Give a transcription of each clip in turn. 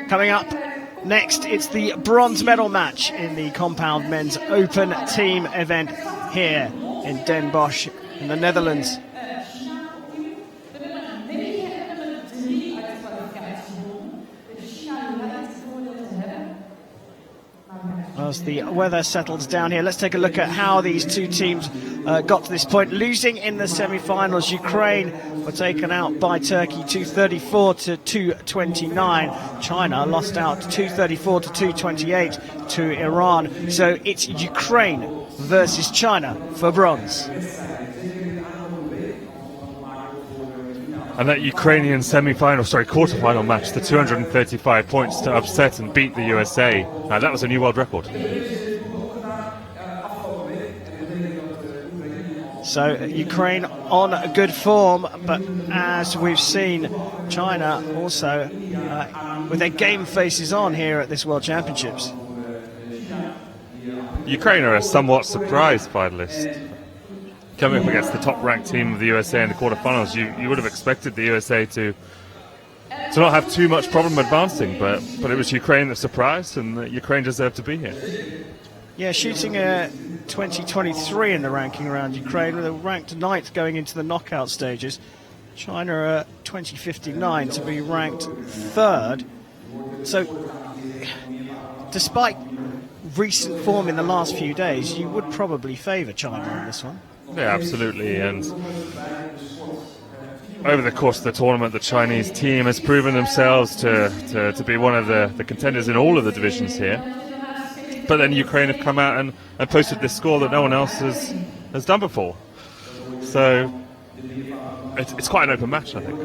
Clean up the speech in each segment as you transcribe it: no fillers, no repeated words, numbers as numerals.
Coming up next, it's the bronze medal match in the compound men's open team event here in Den Bosch in the Netherlands. As the weather settles down here, let's take a look at how these two teams got to this point. Losing in the semi-finals, Ukraine were taken out by Turkey 234 to 229. China lost out 234 to 228 to Iran. So it's Ukraine versus China for bronze. And that Ukrainian quarter-final match, the 235 points to upset and beat the USA, that was a new world record. So Ukraine on a good form, but as we've seen, China also with their game faces on here at this World Championships. Ukraine are a somewhat surprise finalist. Coming up against the top-ranked team of the USA in the quarterfinals, you would have expected the USA to not have too much problem advancing, but it was Ukraine that surprised, and Ukraine deserved to be here. Yeah, shooting 2023 in the ranking around Ukraine, with a ranked 9th going into the knockout stages. China are 2059 to be ranked 3rd. So, despite recent form in the last few days, you would probably favour China on this one. Yeah, absolutely. And over the course of the tournament, the Chinese team has proven themselves to be one of the contenders in all of the divisions here. But then Ukraine have come out and posted this score that no one else has done before. So it's quite an open match, I think.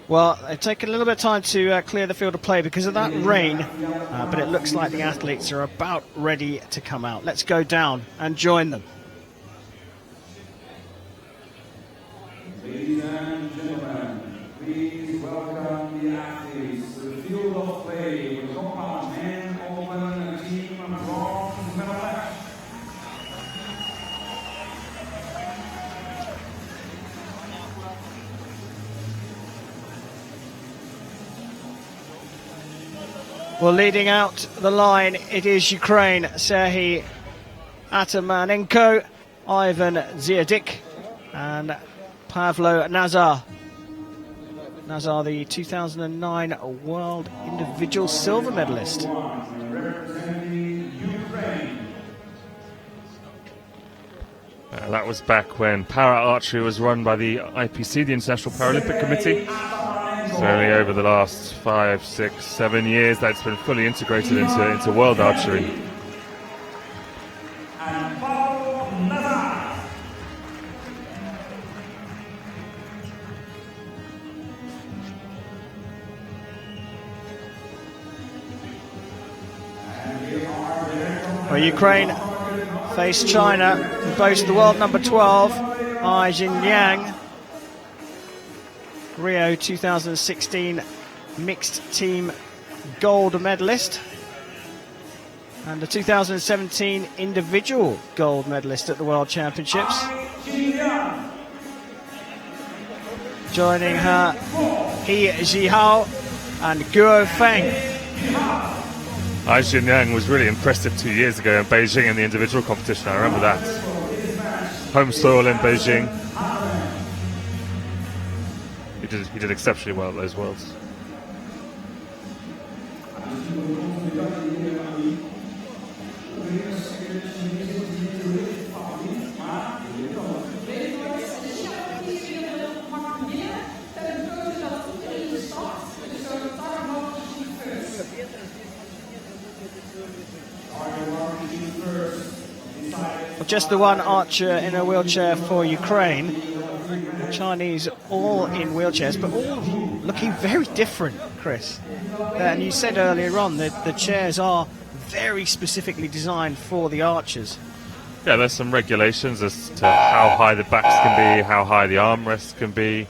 Well, it's taken a little bit of time to clear the field of play because of that rain, but it looks like the athletes are about ready to come out. Let's go down and join them. Ladies and gentlemen, please welcome the athletes to the field of play for the compound men open team bronze medal match. Well, leading out the line, it is Ukraine, Serhiy Atamanenko, Ivan Dziadyk, and Pavlo Nazar. Nazar, the 2009 World Individual Silver Medalist. That was back when para archery was run by the IPC, the International Paralympic Committee. So only over the last 5, 6, 7 years that's been fully integrated into World Archery. Well, Ukraine face China, who boast the world number 12, Xinliang. Rio 2016 mixed team gold medalist and the 2017 individual gold medalist at the World Championships. Joining her, Zihao and Feng. Xinliang was really impressive 2 years ago in Beijing in the individual competition. I remember that. Home soil in Beijing. He did exceptionally well at those Worlds. Just the one archer in a wheelchair for Ukraine. Chinese all in wheelchairs, but all looking very different, Chris. And you said earlier on that the chairs are very specifically designed for the archers. Yeah, there's some regulations as to how high the backs can be, how high the armrests can be.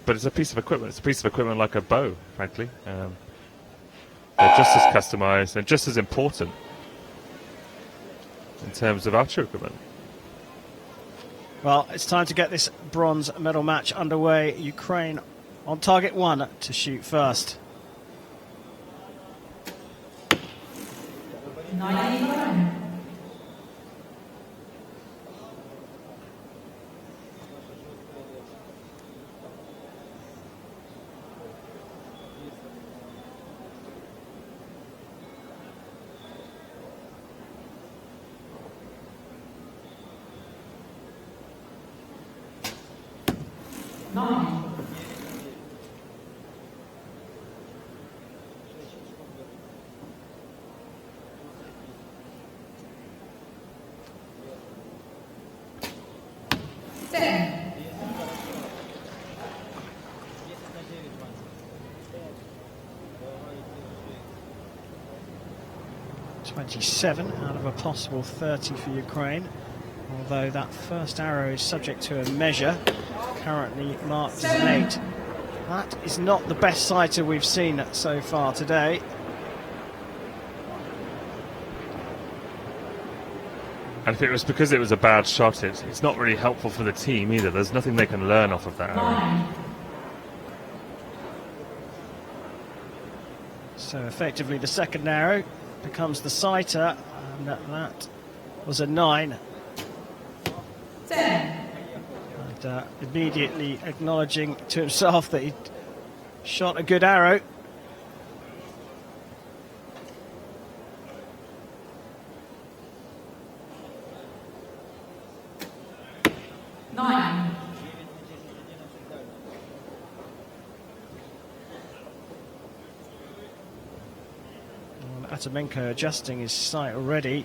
But it's a piece of equipment. It's a piece of equipment like a bow, frankly. They're just as customized and just as important in terms of archery equipment. Well, it's time to get this bronze medal match underway. Ukraine on target 1 to shoot first. 9. Seven out of a possible 30 for Ukraine, although that first arrow is subject to a measure, currently marked as an 8. That is not the best sighter we've seen so far today. And if it was because it was a bad shot, it's not really helpful for the team either. There's nothing they can learn off of that arrow. So effectively the second arrow becomes the sighter, and that was a 9. 10. And immediately acknowledging to himself that he'd shot a good arrow. Atamanenko adjusting his sight already.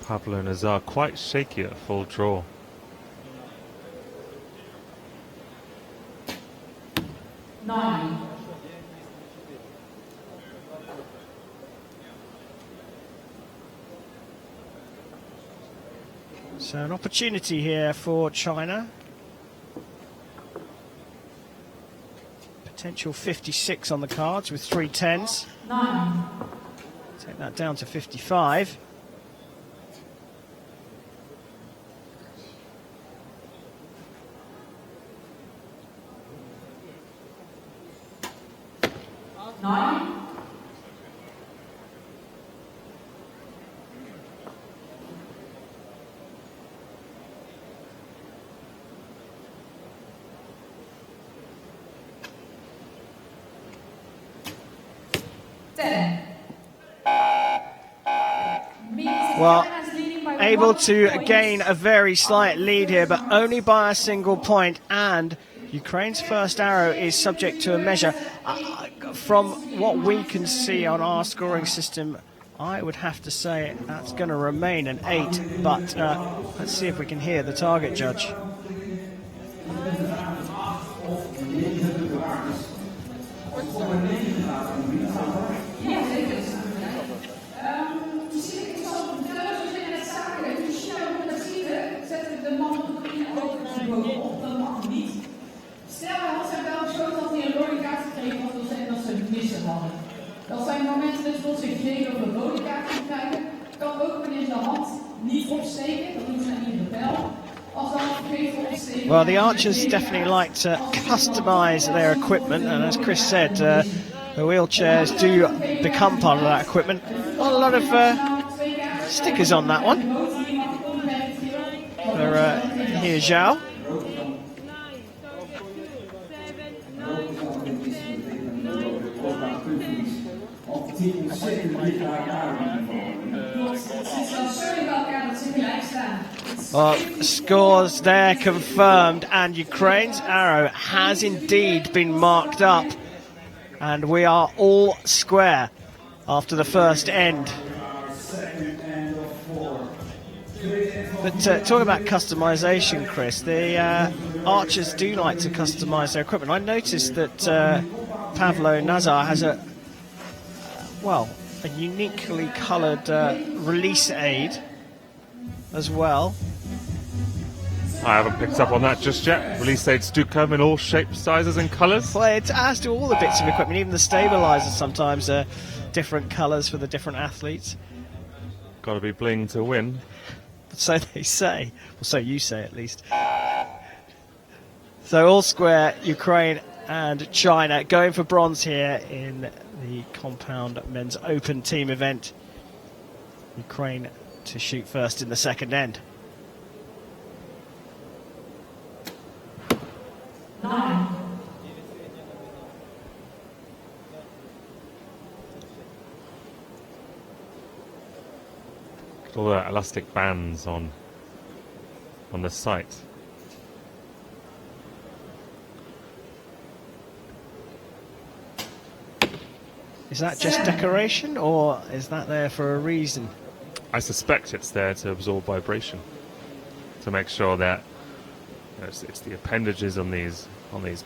Pavlo and Nazar quite shaky at full draw. So an opportunity here for China. Potential 56 on the cards with 3 10s. Take that down to 55. Well, able to gain a very slight lead here, but only by a single point, and Ukraine's first arrow is subject to a measure. From what we can see on our scoring system, I would have to say that's going to remain an 8, but let's see if we can hear the target judge. Dat zijn momenten dus dat zich geen over een rode kaart kan krijgen. Kan ook wanneer de hand niet opsteken, dat doen ze niet in de pijl. Als dan vergeten opsteken. Well, the archers definitely like to customize their equipment, and as Chris said, the wheelchairs do become part of that equipment. Not a lot of stickers on that one. Here's Zhao. Well, scores there confirmed, and Ukraine's arrow has indeed been marked up, and we are all square after the first end. But talking about customization, Chris, the archers do like to customize their equipment. I noticed that Pavlo Nazar has a a uniquely coloured release aid as well. I haven't picked up on that just yet. Release aids do come in all shapes, sizes and colours. Well, it has to all the bits of equipment, even the stabilisers sometimes are different colours for the different athletes. Got to be bling to win. So they say. Well, so you say at least. So all square, Ukraine and China going for bronze here in the compound men's open team event. Ukraine to shoot first in the second end. 9. All the elastic bands on the site. Is that just decoration, or is that there for a reason? I suspect it's there to absorb vibration, to make sure that it's the appendages on these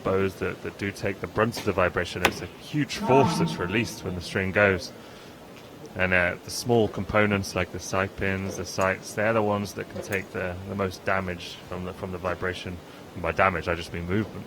bows that do take the brunt of the vibration. It's a huge force that's released when the string goes. And the small components like the side pins, the sights, they're the ones that can take the most damage from the vibration. And by damage, I just mean movement.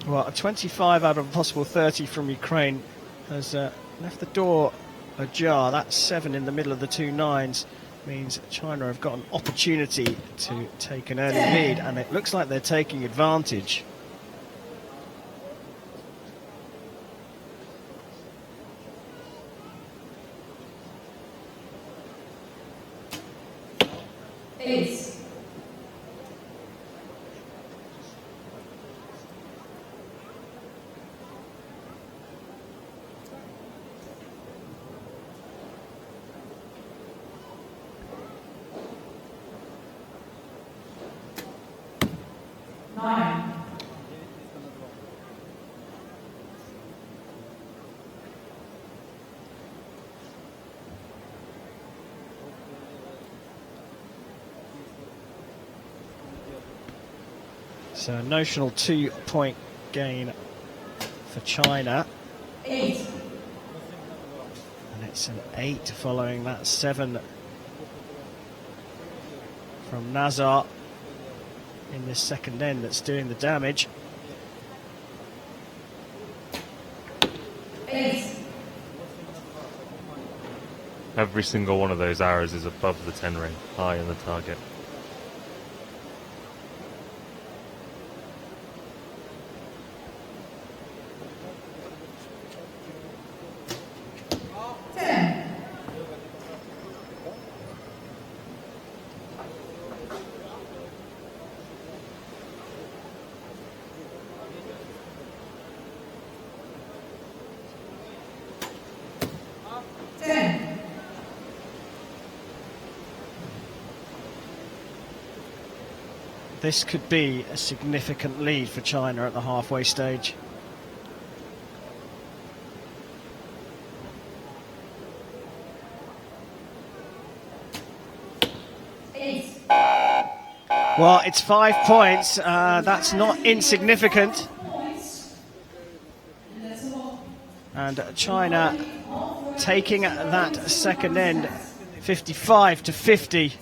Well, a 25 out of a possible 30 from Ukraine has left the door ajar. That's 7 in the middle of the 2 9s. Means China have got an opportunity to take an early lead, and it looks like they're taking advantage. So a notional 2-point gain for China. 8. And it's an 8 following that 7 from Nazar in this second end that's doing the damage. 8. Every single one of those arrows is above the 10 ring, high in the target. This could be a significant lead for China at the halfway stage. Well, it's 5 points. That's not insignificant. And China taking that second end, 55 to 50.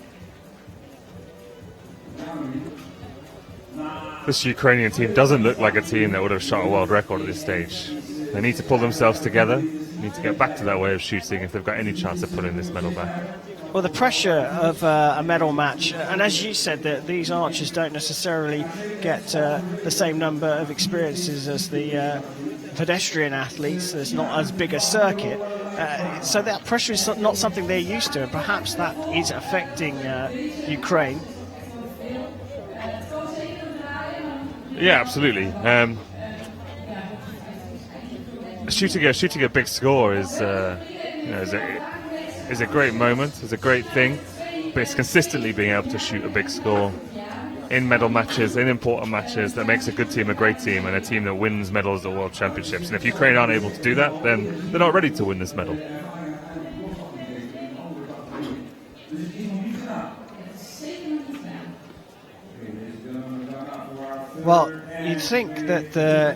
This Ukrainian team doesn't look like a team that would have shot a world record at this stage. They need to pull themselves together, need to get back to that way of shooting if they've got any chance of putting this medal back. Well, the pressure of a medal match, and as you said, that these archers don't necessarily get the same number of experiences as the pedestrian athletes. There's not as big a circuit, so that pressure is not something they're used to, and perhaps that is affecting Ukraine. Yeah, absolutely. Shooting a big score is a great moment, is a great thing, but it's consistently being able to shoot a big score in medal matches, in important matches, that makes a good team a great team and a team that wins medals at World Championships. And if Ukraine aren't able to do that, then they're not ready to win this medal. Well, you'd think that the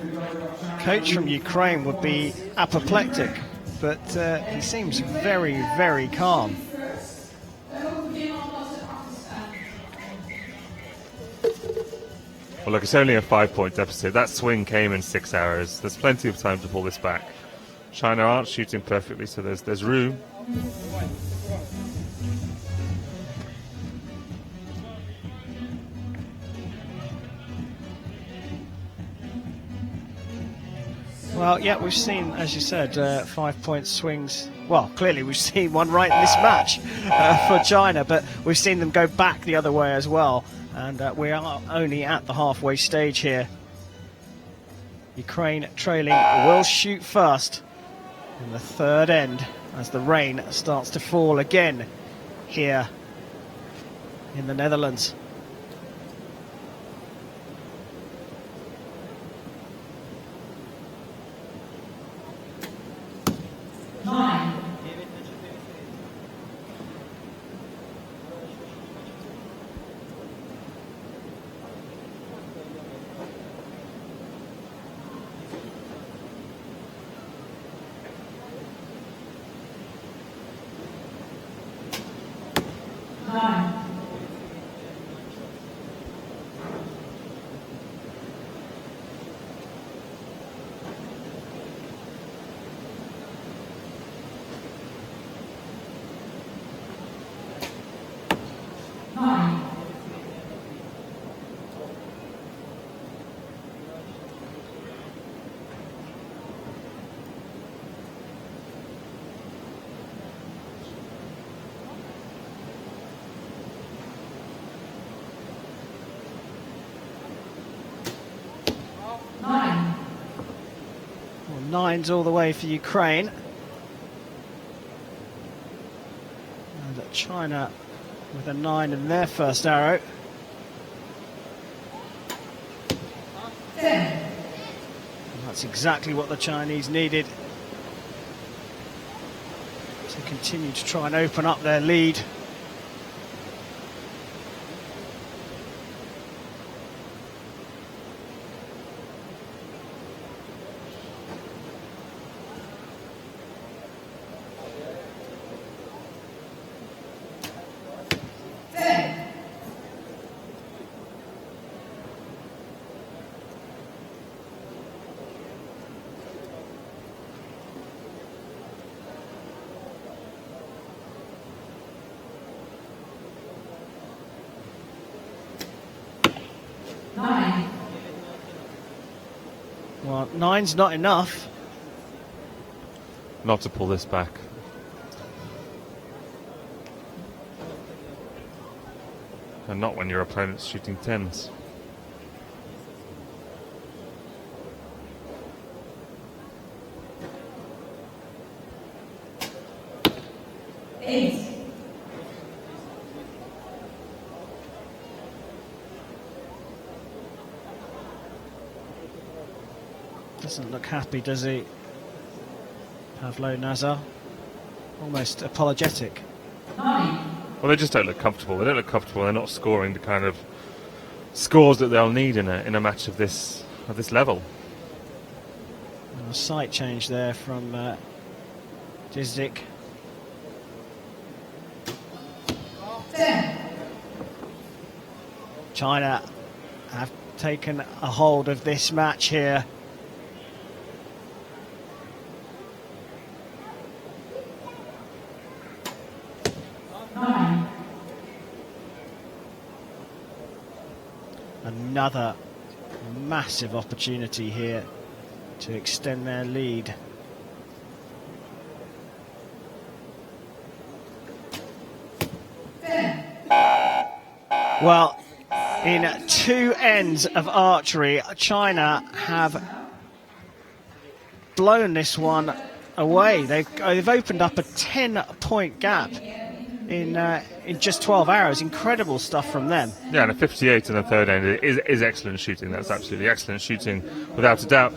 coach from Ukraine would be apoplectic, but he seems very, very calm. Well, look, it's only a 5-point deficit. That swing came in 6 hours. There's plenty of time to pull this back. China aren't shooting perfectly, so there's room. Well, yeah, we've seen, as you said, 5-point swings. Well, clearly we've seen one right in this match for China, but we've seen them go back the other way as well. And we are only at the halfway stage here. Ukraine trailing will shoot first in the third end as the rain starts to fall again here in the Netherlands. Nines all the way for Ukraine. And China with a 9 in their first arrow. 10. And that's exactly what the Chinese needed to continue to try and open up their lead. Well, 9's not enough. Not to pull this back. And not when your opponent's shooting 10s. Doesn't look happy, does he? Pavlo Nazar. Almost apologetic. Well, they just don't look comfortable. They don't look comfortable. They're not scoring the kind of scores that they'll need in a match of this level. A sight change there from Dziadyk. 10. China have taken a hold of this match here. Another massive opportunity here to extend their lead. Well, in two ends of archery, China have blown this one away. They've opened up a 10-point gap in just 12 hours. Incredible stuff from them. Yeah, and a 58 in the third end is excellent shooting. That's absolutely excellent shooting, without a doubt.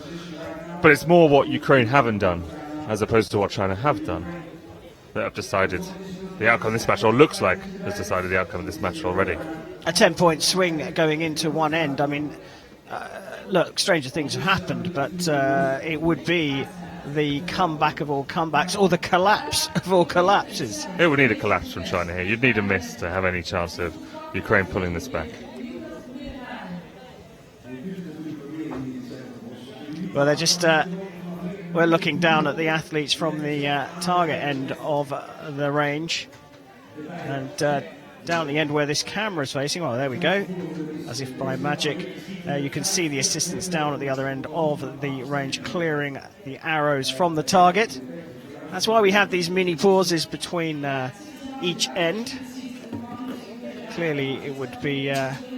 But it's more what Ukraine haven't done, as opposed to what China have done, that have decided the outcome of this match, or looks like has decided the outcome of this match already. A 10-point swing going into one end. I mean, look, stranger things have happened, but it would be the comeback of all comebacks, or the collapse of all collapses. It would need a collapse from China here. You'd need a miss to have any chance of Ukraine pulling this back. Well, they're just, we're looking down at the athletes from the target end of the range, and down the end where this camera is facing, well, there we go, as if by magic, you can see the assistants down at the other end of the range clearing the arrows from the target. That's why we have these mini pauses between each end. Clearly it would be,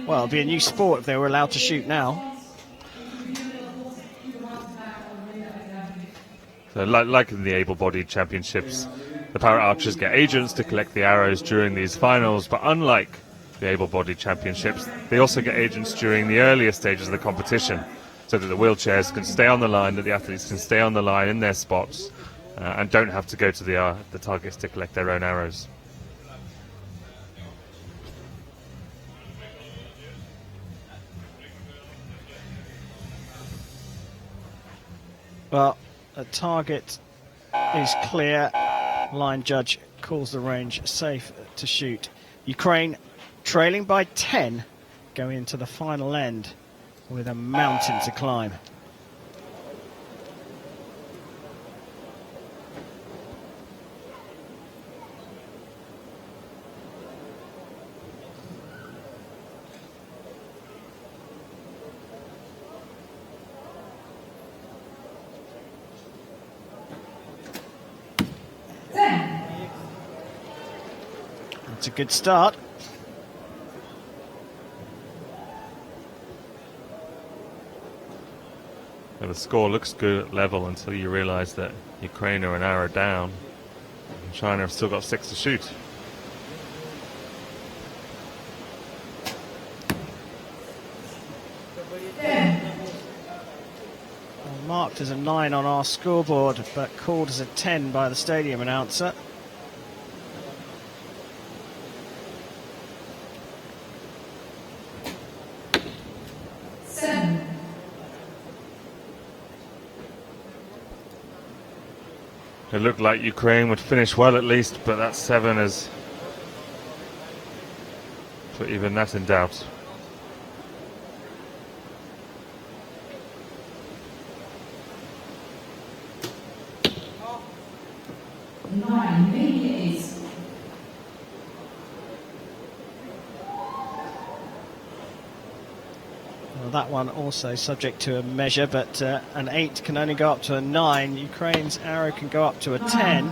well, it'd be a new sport if they were allowed to shoot now. So like in the able-bodied championships, the para archers get agents to collect the arrows during these finals, but unlike the able-bodied championships, they also get agents during the earlier stages of the competition, so that the wheelchairs can stay on the line, that the athletes can stay on the line in their spots, and don't have to go to the targets to collect their own arrows. Well, the target is clear. Line judge calls the range safe to shoot. Ukraine trailing by 10, going into the final end with a mountain to climb. That's a good start. Well, the score looks good at level until you realise that Ukraine are an arrow down. And China have still got 6 to shoot. Well, marked as a 9 on our scoreboard, but called as a 10 by the stadium announcer. It looked like Ukraine would finish well at least, but that 7 has put even that in doubt. Well, that one also subject to a measure, but an 8 can only go up to a 9. Ukraine's arrow can go up to a 10.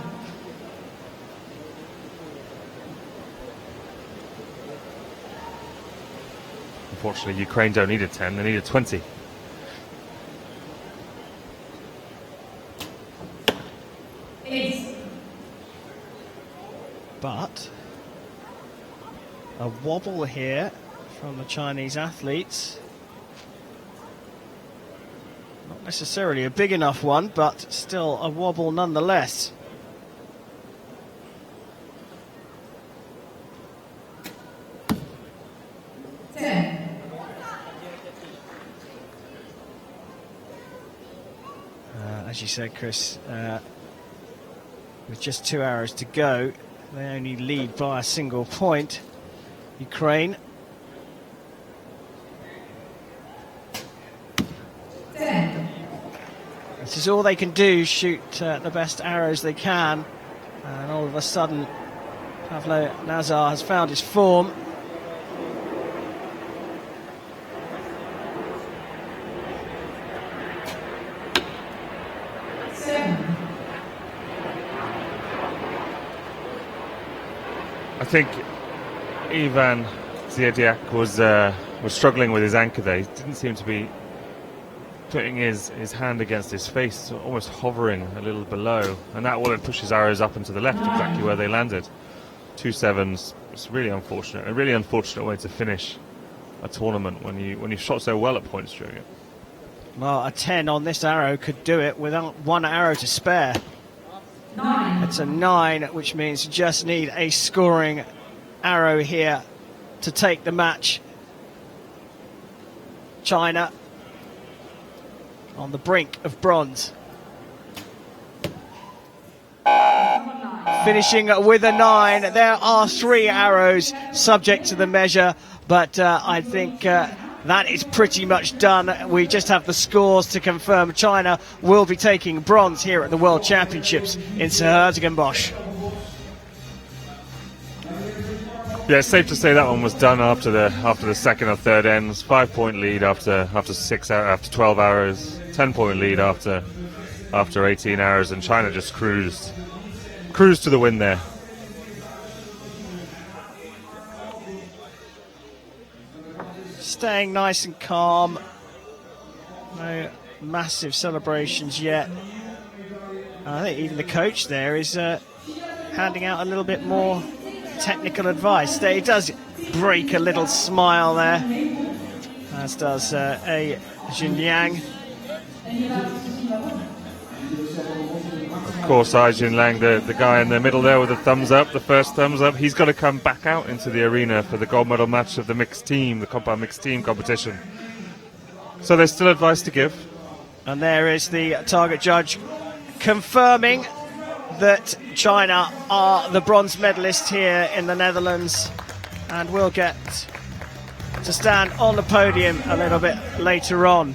Unfortunately, Ukraine don't need a 10, they need a 20. But a wobble here from the Chinese athletes. Not necessarily a big enough one, but still a wobble nonetheless. As you said, Chris, with just 2 arrows to go, they only lead by a single point. Ukraine. This is all they can do, shoot the best arrows they can. And all of a sudden, Pavlo Nazar has found his form. I think Ivan Dziadyk was struggling with his anchor there. He didn't seem to be putting his hand against his face, so almost hovering a little below, and that will push his arrows up and to the left, exactly where they landed. 2 7s. It's really unfortunate. A really unfortunate way to finish a tournament when you've shot so well at points during it. Well, a 10 on this arrow could do it without 1 arrow to spare. 9. It's a 9, which means you just need a scoring arrow here to take the match. China on the brink of bronze. Finishing with a 9. There are 3 arrows subject to the measure, but I think that is pretty much done. We just have the scores to confirm. China will be taking bronze here at the World Championships in Serhiy Den Bosch. Yeah, it's safe to say that one was done after the second or third ends. 5-point lead after 12 arrows. 10-point lead after 18 arrows, and China just cruised to the win there. Staying nice and calm. No massive celebrations yet. I think even the coach there is handing out a little bit more technical advice. He does break a little smile there, as does a Xinliang. Of course, Xinliang, the guy in the middle there with the thumbs up, the first thumbs up, he's got to come back out into the arena for the gold medal match of the mixed team, the compound mixed team competition. So there's still advice to give. And there is the target judge confirming that China are the bronze medalists here in the Netherlands, and will get to stand on the podium a little bit later on.